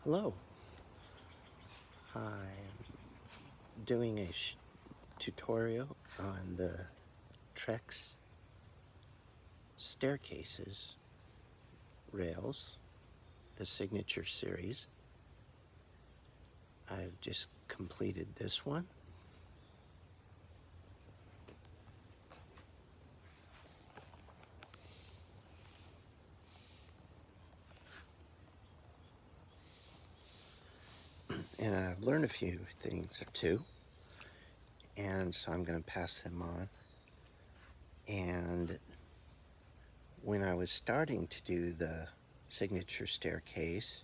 Hello, I'm doing a tutorial on the Trex staircases rails, the Signature series. I've just completed this one. And I've learned a few things or two, and so I'm going to pass them on. And when I was starting to do the Signature staircase,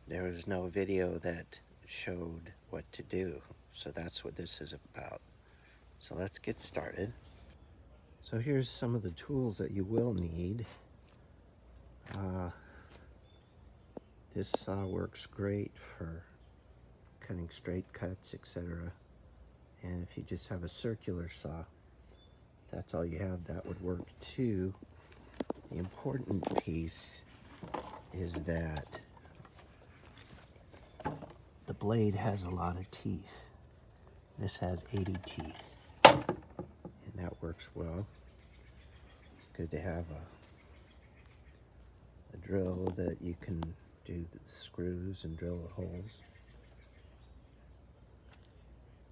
there was no video that showed what to do, so that's what this is about. So let's get started. So here's some of the tools that you will need. This saw works great for cutting straight cuts, etc. And if you just have a circular saw, if that's all you have, that would work too. The important piece is that the blade has a lot of teeth. This has 80 teeth, and that works well. It's good to have a drill that you can do the screws and drill the holes.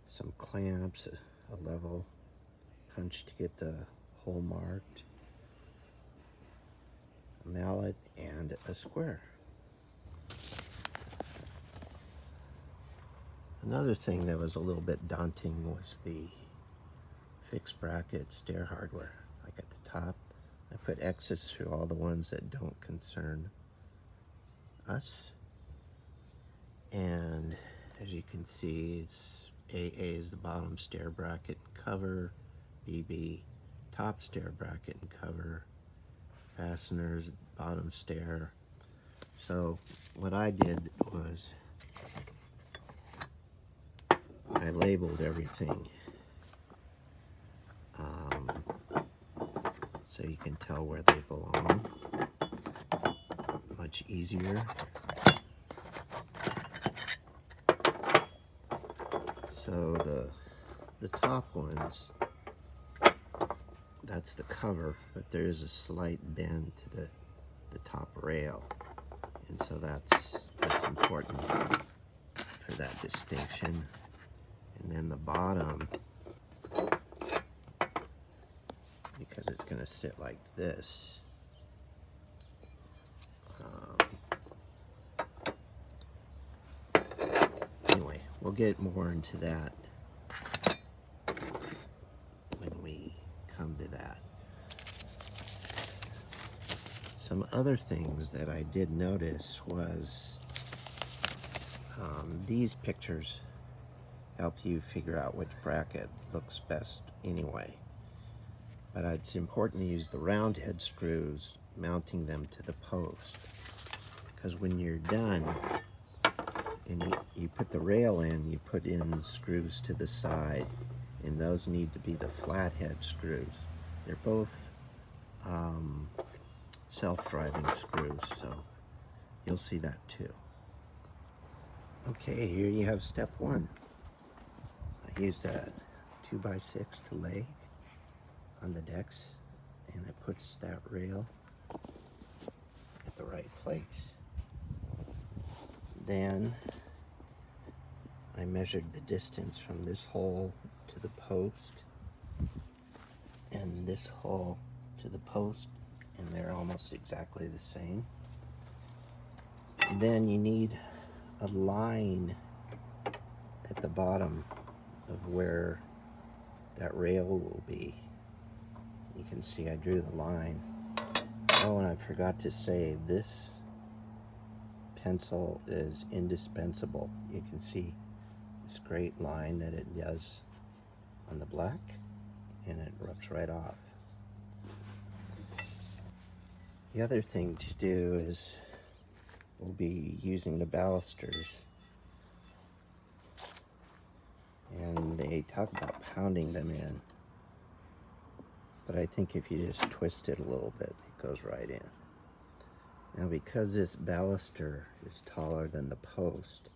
Some clamps, a level punch to get the hole marked, a mallet, and a square. Another thing that was a little bit daunting was the fixed bracket stair hardware. Like at the top, I put X's through all the ones that don't concern us. And as you can see, it's AA is the bottom stair bracket and cover, BB top stair bracket and cover, fasteners, bottom stair. So what I did was I labeled everything so you can tell where they belong. Much easier. So the top ones, that's the cover, but there is a slight bend to the top rail, and so that's important for that distinction. And then the bottom, because it's going to sit like this, anyway, we'll get more into that when we come to that. Some other things that I did notice was these pictures help you figure out which bracket looks best anyway. But it's important to use the round head screws, mounting them to the post, because when you're done and you put the rail in, you put in screws to the side, and those need to be the flat head screws. They're both self-driving screws, so you'll see that too. Okay, here you have step one. I used a 2x6 to lay on the decks, and it puts that rail at the right place. Then I measured the distance from this hole to the post and this hole to the post, and they're almost exactly the same. And then you need a line at the bottom of where that rail will be. You can see I drew the line. Oh, and I forgot to say, this pencil is indispensable. You can see this great line that it does on the black, and it rubs right off. The other thing to do is we'll be using the balusters, and they talk about pounding them in, but I think if you just twist it a little bit, it goes right in. Now because this baluster is taller than the post,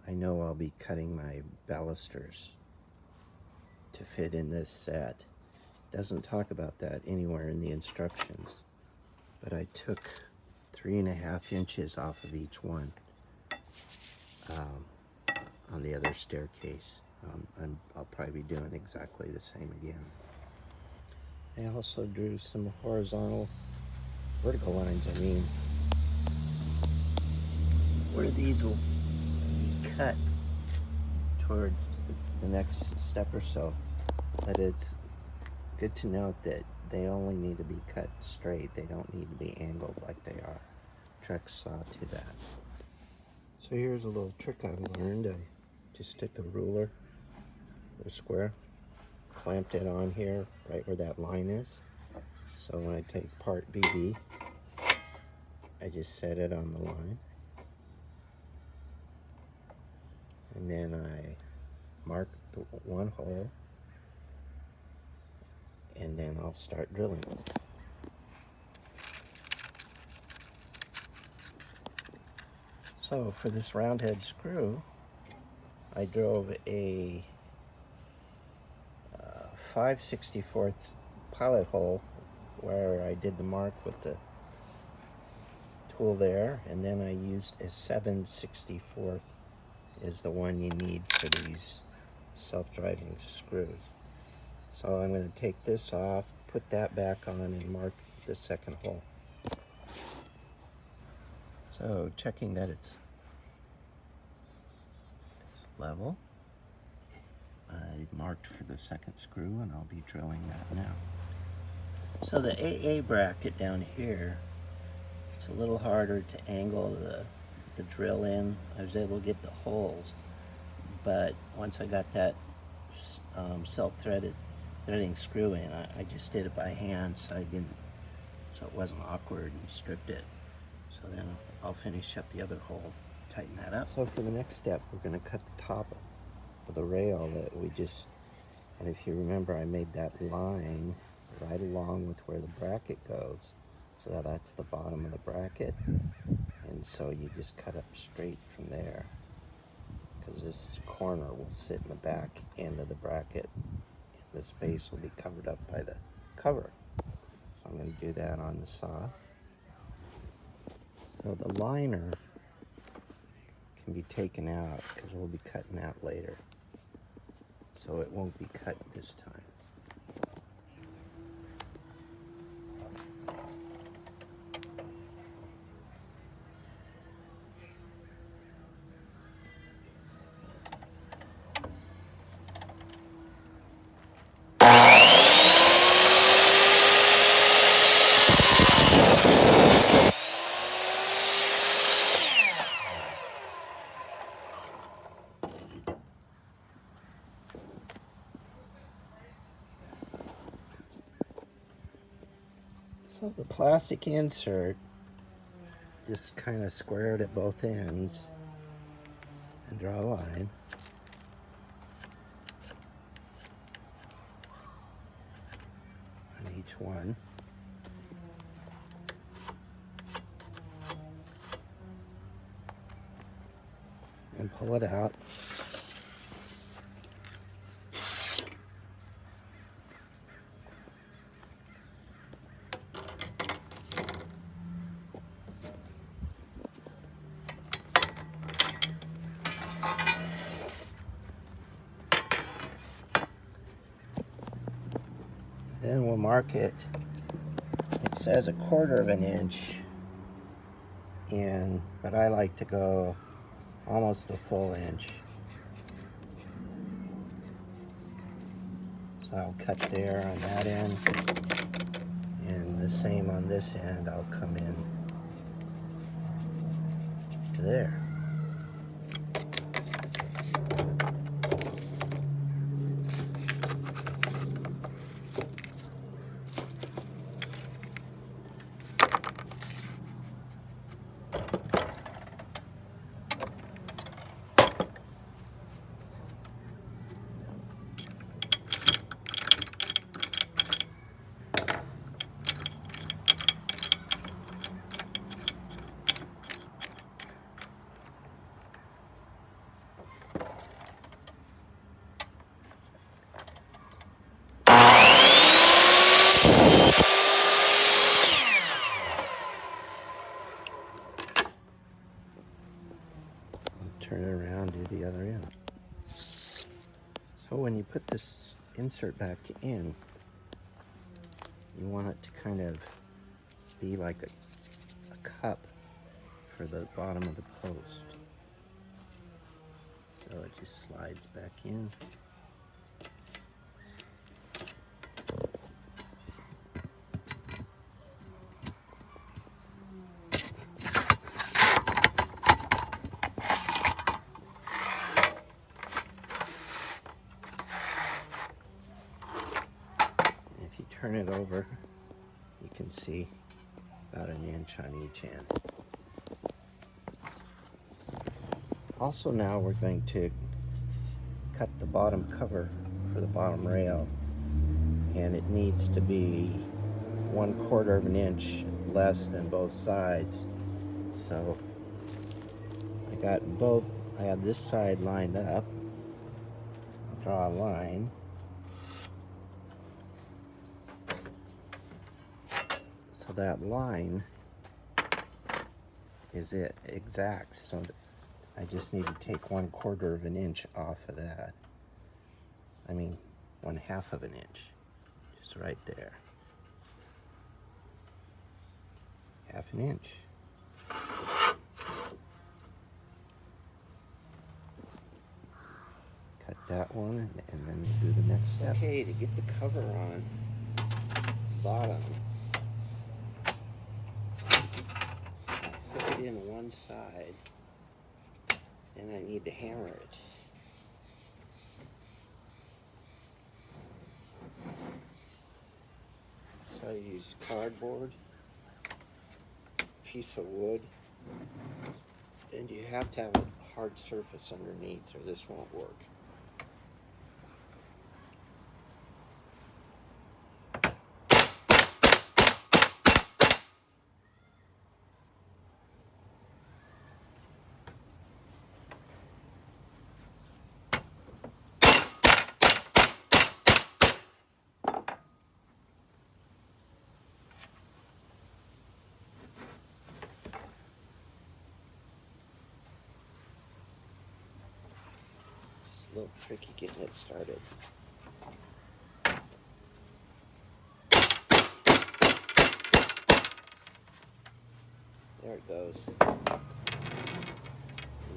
I know I'll be cutting my balusters to fit in this set. Doesn't talk about that anywhere in the instructions, but I took 3.5 inches off of each one on the other staircase. I'll probably be doing exactly the same again. I also drew some vertical lines, I mean, where these will be cut toward the next step or so. But it's good to note that they only need to be cut straight. They don't need to be angled like they are. Trex saw to that. So here's a little trick I've learned. I just stick a ruler or a square, clamped it on here right where that line is. So when I take part BB, I just set it on the line. And then I mark the one hole, and then I'll start drilling. So for this round head screw, I drove a 5/64 pilot hole where I did the mark with the tool there, and then I used a 7/64 is the one you need for these self-driving screws. So I'm going to take this off, put that back on, and mark the second hole. So checking that it's level, I marked for the second screw, and I'll be drilling that now. So the AA bracket down here, it's a little harder to angle the drill in. I was able to get the holes, but once I got that self-threading screw in, I just did it by hand, so it wasn't awkward, and stripped it. So then I'll finish up the other hole, tighten that up. So for the next step, we're going to cut the top of the rail that we just, and if you remember, I made that line right along with where the bracket goes. So that's the bottom of the bracket, and so you just cut up straight from there, because this corner will sit in the back end of the bracket, and this base will be covered up by the cover. So I'm going to do that on the saw. So the liner can be taken out because we'll be cutting that later, so it won't be cut this time. So the plastic insert, just kind of square it at both ends and draw a line. On each one. And pull it out. Then we'll mark it. It says 1/4 of an inch in, but I like to go almost a full inch. So I'll cut there on that end, and the same on this end. I'll come in to there. turn it around, do the other end. So when you put this insert back in, you want it to kind of be like a cup for the bottom of the post. So it just slides back in. If you turn it over, you can see about an inch on each end. Also now we're going to cut the bottom cover for the bottom rail, and it needs to be 1/4 of an inch less than both sides. So I have this side lined up. I'll draw a line. So that line is it exact. So I just need to take 1/4 of an inch off of that. I mean, 1/2 of an inch. Just right there. 1/2 inch. Cut that one, and then do the next step. Okay, to get the cover on bottom, put it in one side, and I need to hammer it. So I use cardboard, piece of wood, and you have to have a hard surface underneath or this won't work. A little tricky getting it started. There it goes. And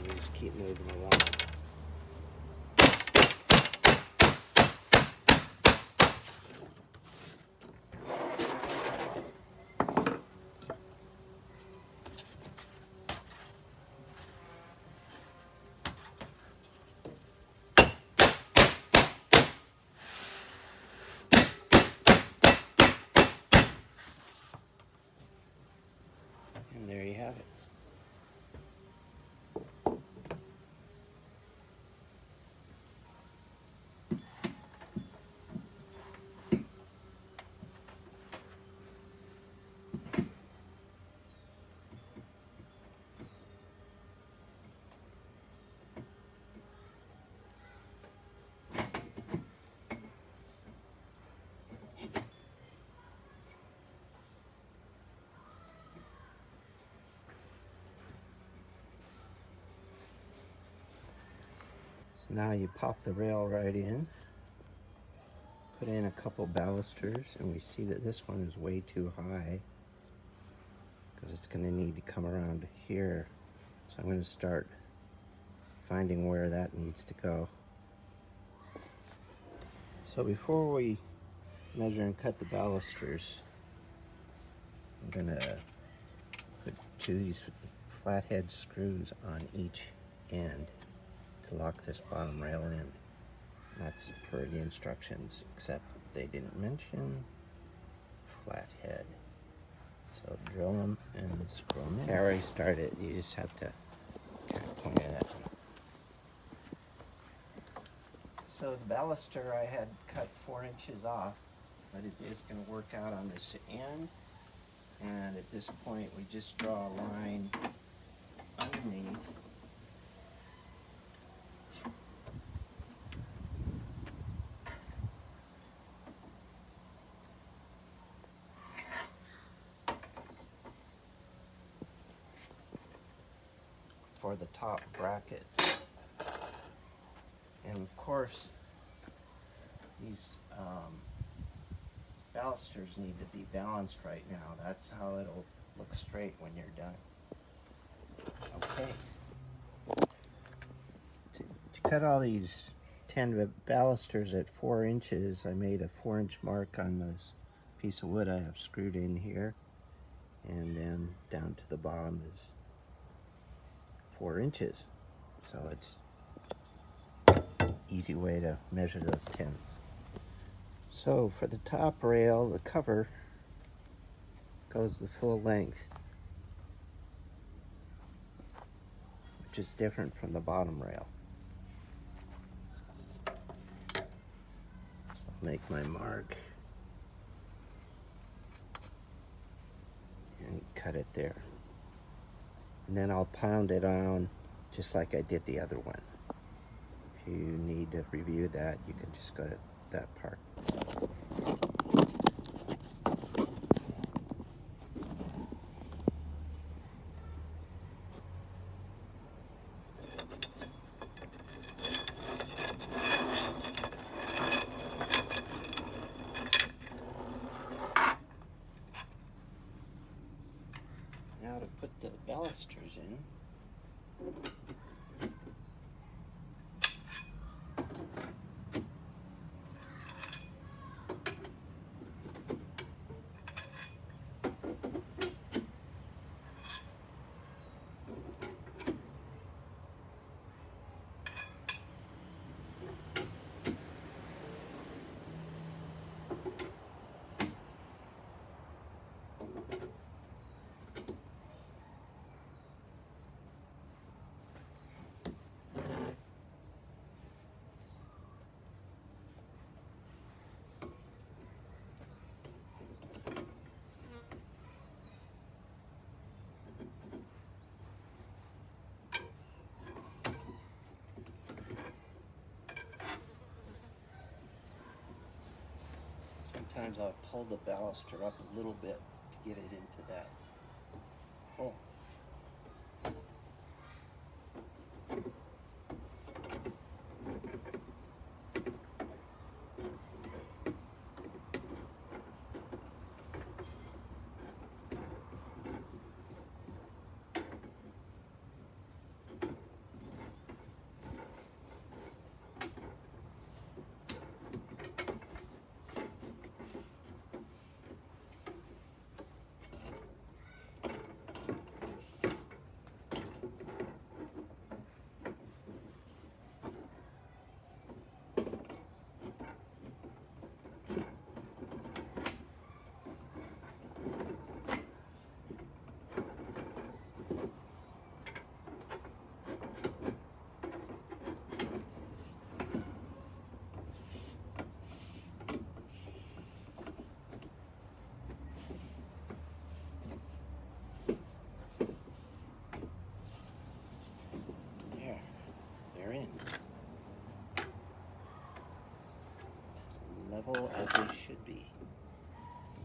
you just keep moving along. And there you have it. So now you pop the rail right in, put in a couple balusters, and we see that this one is way too high because it's going to need to come around here. So I'm going to start finding where that needs to go. So before we measure and cut the balusters, I'm going to put 2 of these flathead screws on each end to lock this bottom rail in. That's per the instructions, except they didn't mention flathead. So drill them and screw them in. I already started. You just have to kind of point it at them. So the baluster I had cut 4 inches off, but it is going to work out on this end. And at this point, we just draw a line underneath. for the top brackets. And of course, these balusters need to be balanced right now. That's how it'll look straight when you're done. Okay. To cut all these 10 balusters at 4 inches, I made a 4-inch mark on this piece of wood I have screwed in here. And then down to the bottom is 4 inches. So it's easy way to measure those 10. So for the top rail, the cover goes the full length, which is different from the bottom rail. So I'll make my mark and cut it there. And then I'll pound it on just like I did the other one. If you need to review that, you can just go to that part. Now to put the balusters in. Sometimes I'll pull the baluster up a little bit to get it into that hole. Level as they should be.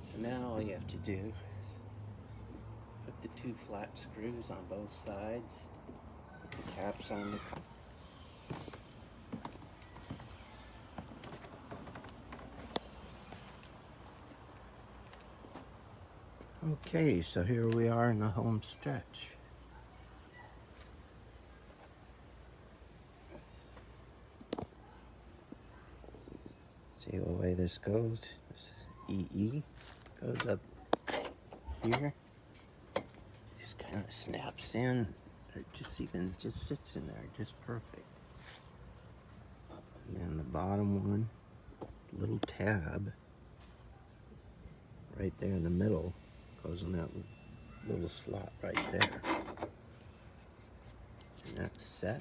So now all you have to do is put the 2 flat screws on both sides, put the caps on the top. Okay, so here we are in the home stretch. See the way this goes? This is EE. Goes up here. Just kind of snaps in. It just sits in there, just perfect. And then the bottom one, little tab, right there in the middle, goes in that little slot right there. And that's set.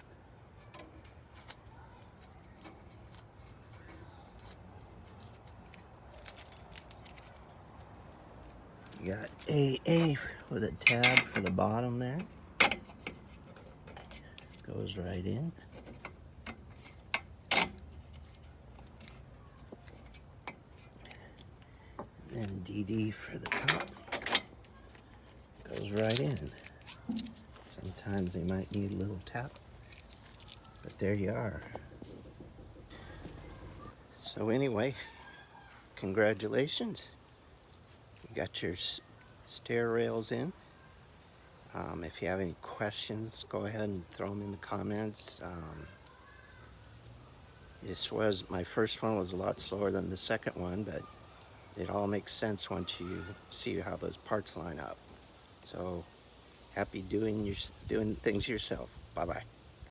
You got AA with a tab for the bottom there. Goes right in. And then DD for the top. Goes right in. Sometimes they might need a little tap, but there you are. So anyway, congratulations. You got your stair rails in. If you have any questions, go ahead and throw them in the comments. My first one was a lot slower than the second one, but it all makes sense once you see how those parts line up. So happy doing things yourself. Bye-bye.